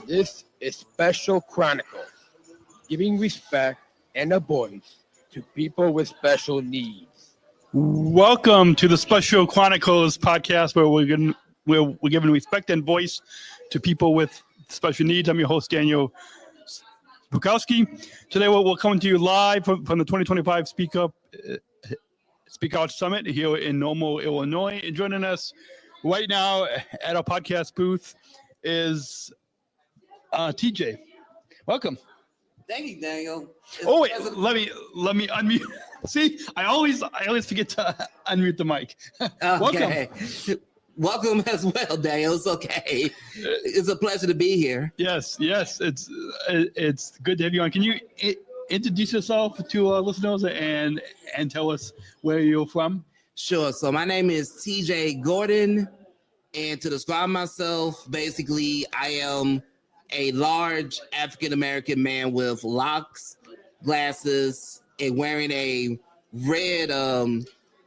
This is Special Chronicles, giving respect and a voice to people with special needs. Welcome to the Special Chronicles podcast, where we're giving respect and voice to people with special needs. I'm your host, Daniel Smrokowski. Today, we're coming to you live from the 2025 Speak Out Summit here in Normal, Illinois. And joining us right now at our podcast booth is TJ. Welcome. Thank you, Daniel. Wait, let me unmute. See, I always forget to unmute the mic. Okay. Welcome as well, Daniel. It's okay. It's a pleasure to be here. Yes, it's good to have you on. Can you introduce yourself to our listeners and tell us where you're from? Sure. So my name is TJ Gordon, and to describe myself, basically, I am a large African-American man with locks, glasses, and wearing a red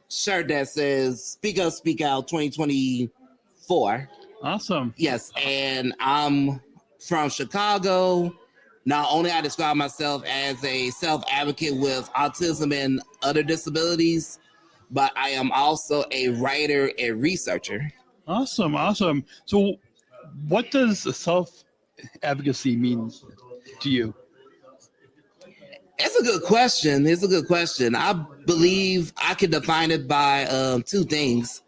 shirt that says Speak Up, Speak Out 2024. Awesome. Yes, and I'm from Chicago. Not only I describe myself as a self-advocate with autism and other disabilities, but I am also a writer and researcher. Awesome. So what does self-advocacy mean to you? It's a good question. I believe I can define it by two things.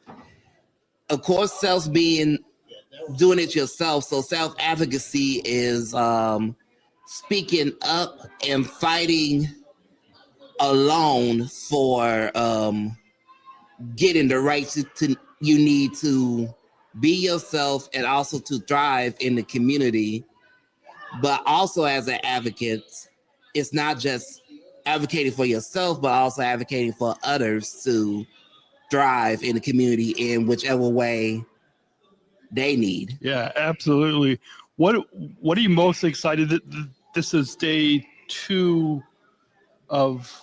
Of course, self being doing it yourself. So self-advocacy is speaking up and fighting alone for getting the rights you need to be yourself and also to thrive in the community. But also as an advocate, it's not just advocating for yourself, but also advocating for others to thrive in the community in whichever way they need. Yeah, absolutely. What are you most excited that this is day 2 of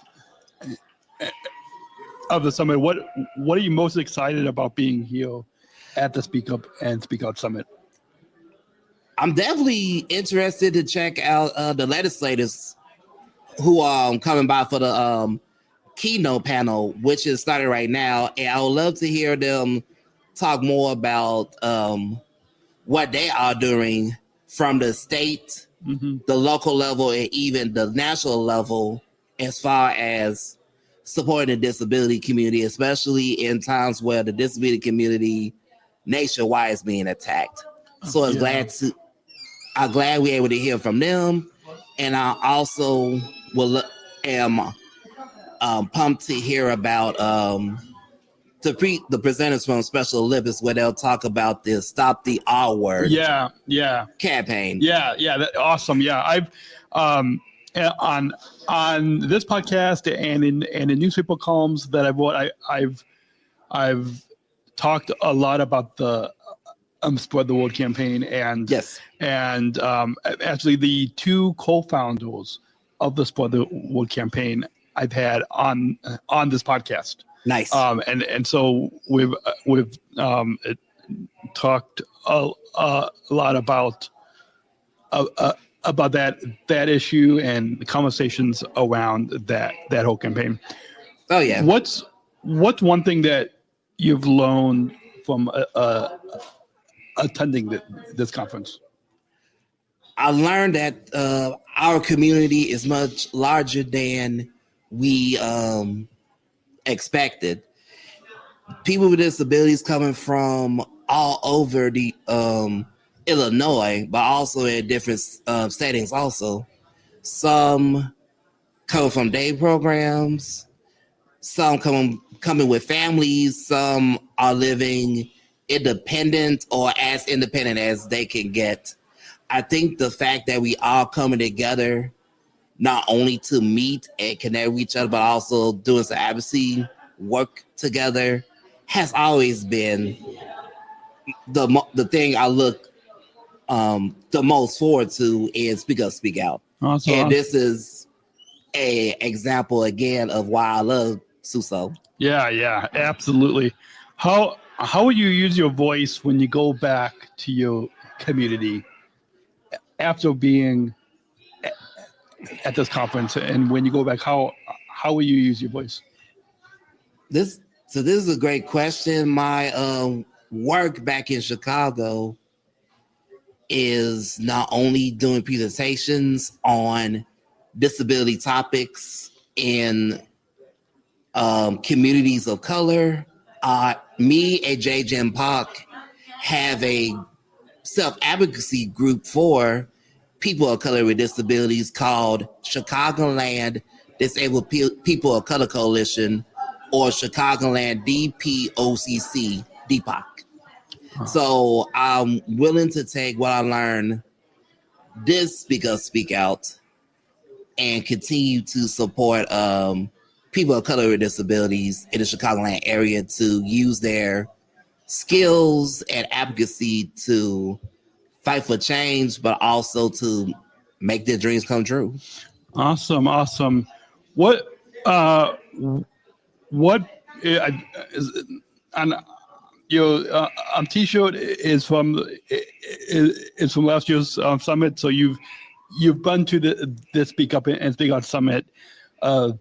the summit? What are you most excited about being here at the Speak Up and Speak Out Summit? I'm definitely interested to check out the legislators who are coming by for the keynote panel, which is started right now. And I would love to hear them talk more about what they are doing from the state, the local level, and even the national level as far as supporting the disability community, especially in times where the disability community nationwide is being attacked. So I'm glad we're able to hear from them. And I also am pumped to hear about the presenters from Special Olympics, where they'll talk about this Stop the R Word campaign. Awesome. Yeah, I've on this podcast and in newspaper columns that I've wrote, I've talked a lot about the Spread the Word campaign, and actually the 2 co-founders of the Spread the Word campaign I've had on this podcast. Nice. And so we've talked a lot about that issue and the conversations around that whole campaign. Oh yeah. What's one thing that you've learned from attending this conference? I learned that our community is much larger than we expected. People with disabilities coming from all over the Illinois, but also in different settings also. Some coming from day programs, some coming with families, some are living independent or as independent as they can get. I think the fact that we all coming together, not only to meet and connect with each other, but also doing some advocacy work together, has always been the thing I look the most forward to is Speak Up, Speak Out. Awesome. And this is a example again of why I love SUSO. Yeah, absolutely. How will you use your voice when you go back to your community after being at this conference, and when you go back, how will you use your voice? This is a great question. My work back in Chicago is not only doing presentations on disability topics in communities of color. Me and JJ and Park have a self-advocacy group for people of color with disabilities called Chicagoland Disabled People of Color Coalition, or Chicagoland DPOCC, DPOC. So I'm willing to take what I learned this Speak Up, Speak Out and continue to support people of color with disabilities in the Chicagoland area to use their skills and advocacy to fight for change, but also to make their dreams come true. Awesome. What is on your T-shirt is from last year's summit. So you've been to the Speak Up and Speak Out summit a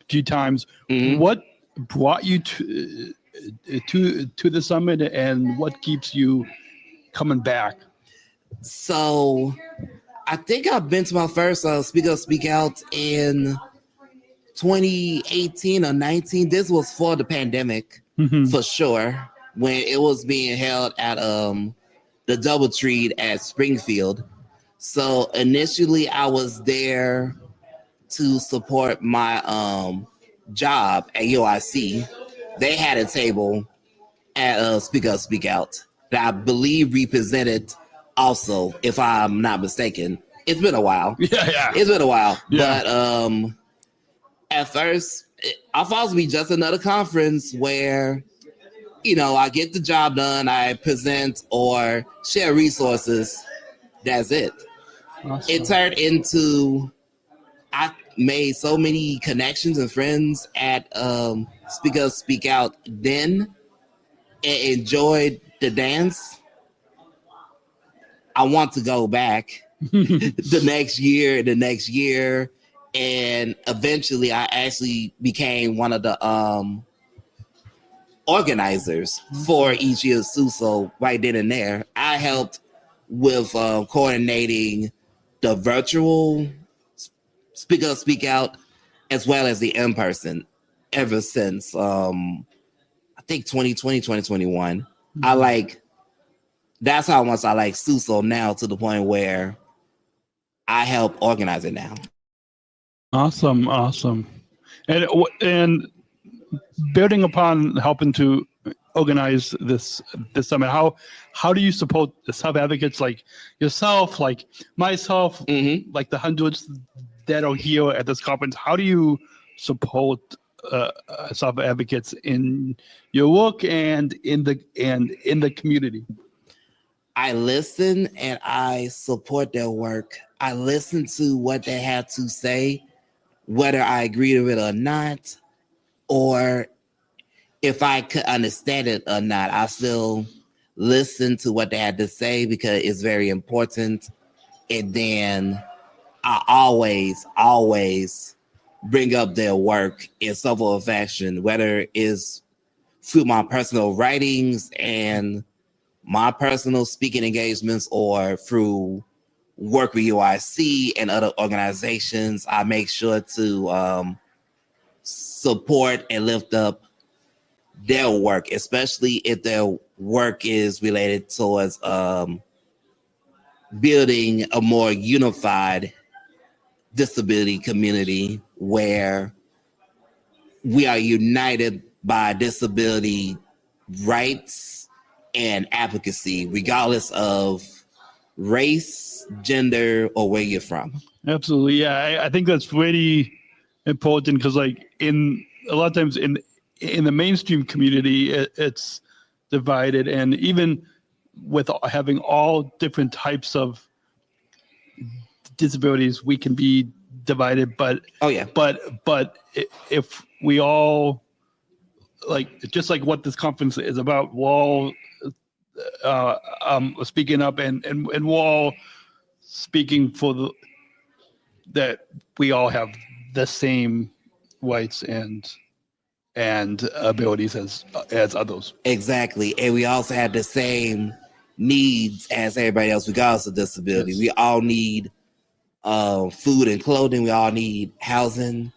few times. Mm-hmm. What brought you to the summit, and what keeps you coming back? So I think I've been to my first Speak Up, Speak Out in 2018 or 19. This was for the pandemic, mm-hmm. for sure, when it was being held at the Doubletree at Springfield. So initially I was there to support my job at UIC. They had a table at Speak Up, Speak Out that I believe represented also, if I'm not mistaken. It's been a while. Yeah. It's been a while. Yeah. But at first, I thought it would be just another conference where, I get the job done, I present or share resources. That's it. Awesome. It turned into, I made so many connections and friends at Speak Up, Speak Out then, and enjoyed the dance. I want to go back the next year, and eventually I actually became one of the organizers for each year's SUSO right then and there. I helped with coordinating the virtual Speak Up, Speak Out, as well as the in-person ever since, I think 2020, 2021. Mm-hmm. That's how much I like SUSO now, to the point where I help organize it now. Awesome. And building upon helping to organize this summit, how do you support the self-advocates like yourself, like myself, mm-hmm. like the hundreds that are here at this conference? How do you support self-advocates in your work and in the community? I listen and I support their work. I listen to what they have to say, whether I agree with it or not, or if I could understand it or not. I still listen to what they had to say because it's very important. And then I always bring up their work in some form of fashion, whether it's through my personal writings and my personal speaking engagements or through work with UIC and other organizations. I make sure to support and lift up their work, especially if their work is related towards building a more unified disability community where we are united by disability rights and advocacy, regardless of race, gender, or where you're from. Absolutely. Yeah, I think that's really important because, in a lot of times in the mainstream community, it's divided, and even with having all different types of disabilities, we can be divided. But but if we all just like what this conference is about, we're all speaking up and we're all speaking for that we all have the same rights and abilities as others. Exactly. And we also have the same needs as everybody else, regardless of disability. Yes. We all need food and clothing. We all need housing.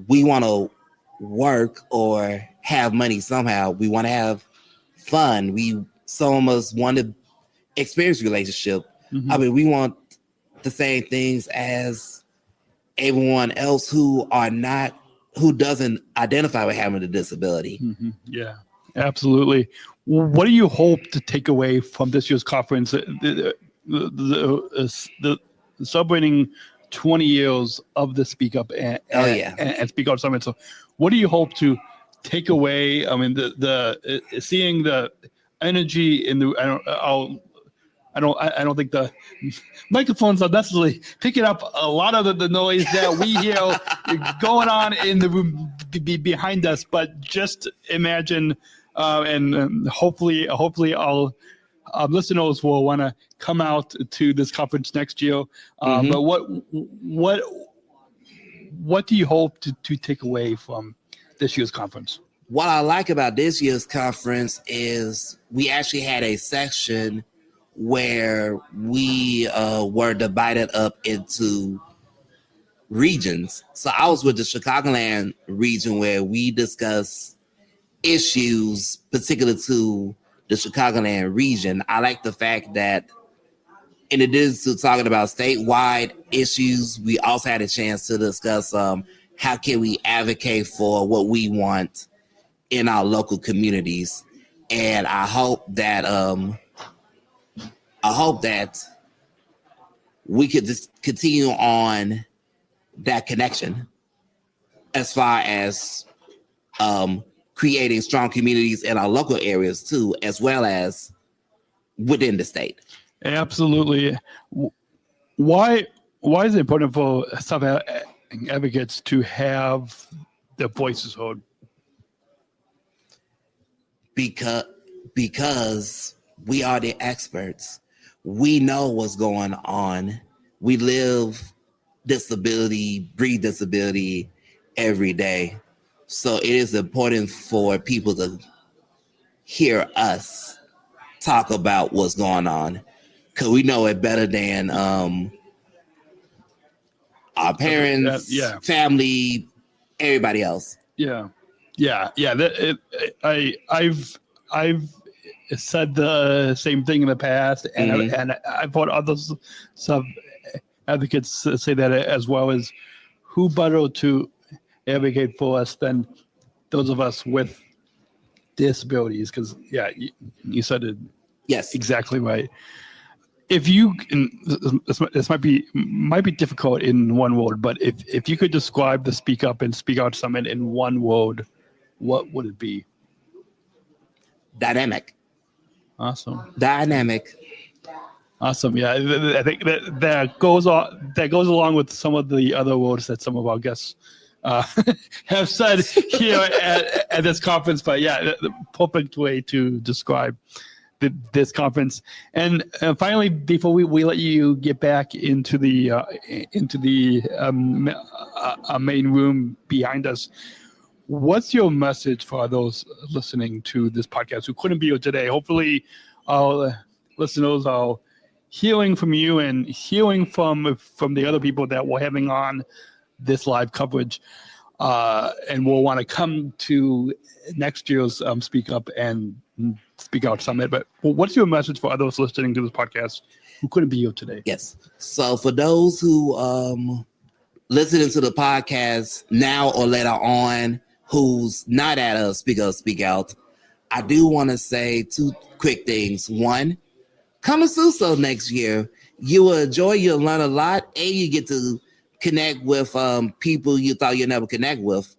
We want to work or have money somehow. We want to have fun. Some of us want to experience relationship. Mm-hmm. I mean, we want the same things as everyone else who doesn't identify with having a disability. Mm-hmm. Yeah, absolutely. What do you hope to take away from this year's conference? The celebrating 20 years of the Speak Up and Speak Out Summit. So, what do you hope to take away? I mean, the seeing the energy in the. I don't think the microphones are necessarily picking up a lot of the noise that we hear going on in the room behind us. But just imagine, and hopefully our listeners will want to come out to this conference next year. Mm-hmm. But what do you hope to take away from this year's conference? What I like about this year's conference is we actually had a section where we were divided up into regions. So I was with the Chicagoland region where we discussed issues particular to the Chicagoland region. I like the fact that in addition to talking about statewide issues, we also had a chance to discuss how can we advocate for what we want in our local communities. And I hope that we could just continue on that connection as far as creating strong communities in our local areas too, as well as within the state. Absolutely. Why is it important for self-advocates to have their voices heard? Because we are the experts. We know what's going on. We live disability, breathe disability every day. So it is important for people to hear us talk about what's going on, because we know it better than our parents, family, everybody else. I've said the same thing in the past, and I've heard others, some advocates say that as well. As who better to advocate for us than those of us with disabilities? Because you said it. Yes, exactly right. If you, this might be difficult in one word, but if you could describe the Speak Up and Speak Out Summit in one word, what would it be? Dynamic. Awesome. Dynamic. Awesome. Yeah, I think that goes along with some of the other words that some of our guests have said here at this conference. But the perfect way to describe this conference. And finally, before we let you get back into the main room behind us, what's your message for those listening to this podcast who couldn't be here today? Hopefully, our listeners are hearing from you and hearing from the other people that we're having on this live coverage, and we'll want to come to next year's Speak Up and Speak Out Summit. But what's your message for others listening to this podcast who couldn't be here today? Yes. So for those who listening to the podcast now or later on, who's not at a Speak Up, Speak Out, I do want to say two quick things. One, come to SUSO next year. You will enjoy, you'll learn a lot, and you get to connect with people you thought you'd never connect with.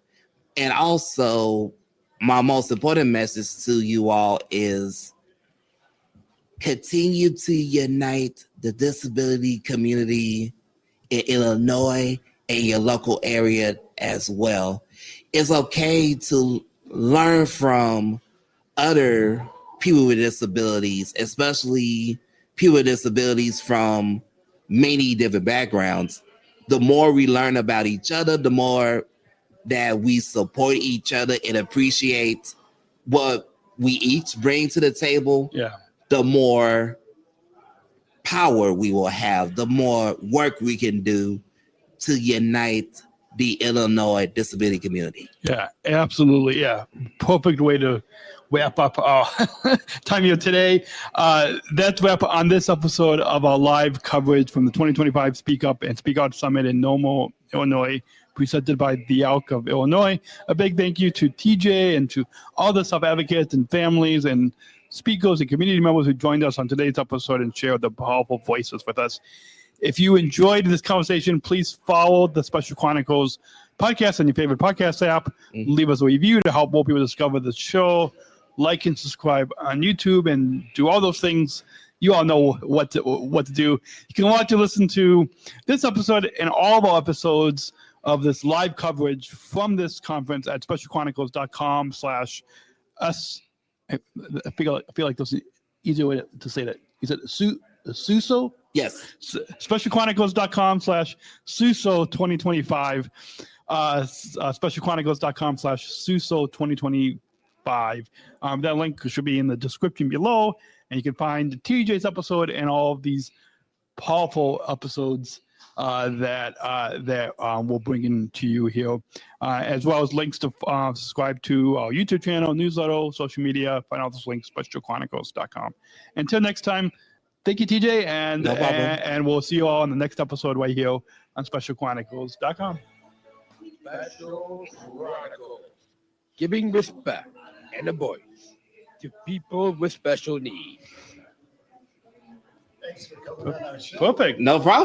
And also, my most important message to you all is continue to unite the disability community in Illinois and your local area as well. It's okay to learn from other people with disabilities, especially people with disabilities from many different backgrounds, the more we learn about each other, the more that we support each other and appreciate what we each bring to the table, Yeah. the more power we will have, the more work we can do to unite the Illinois disability community. Yeah, absolutely. Yeah. Perfect way to wrap up our time here today. That's wrap on this episode of our live coverage from the 2025 Speak Up and Speak Out Summit in Normal, Illinois, presented by the ALC of Illinois. A big thank you to TJ and to all the self-advocates and families and speakers and community members who joined us on today's episode and shared the powerful voices with us. If you enjoyed this conversation, please follow the Special Chronicles podcast on your favorite podcast app. Leave us a review to help more people discover the show. Like and subscribe on YouTube and do all those things. You all know what to do. You can watch and listen to this episode and all of our episodes of this live coverage from this conference at specialchronicles.com/us. I feel like there's an easier way to say that. Is it SUSO? Yes. Specialchronicles.com/SUSO2025. Specialchronicles.com/SUSO2025. That link should be in the description below, and you can find TJ's episode and all of these powerful episodes that we'll bring into you here, as well as links to subscribe to our YouTube channel, newsletter, social media. Find all those links, specialchronicles.com. Until next time, thank you, TJ, and No problem. and we'll see you all in the next episode right here on specialchronicles.com. Special Chronicles, giving respect and a voice to people with special needs. Perfect. No problem.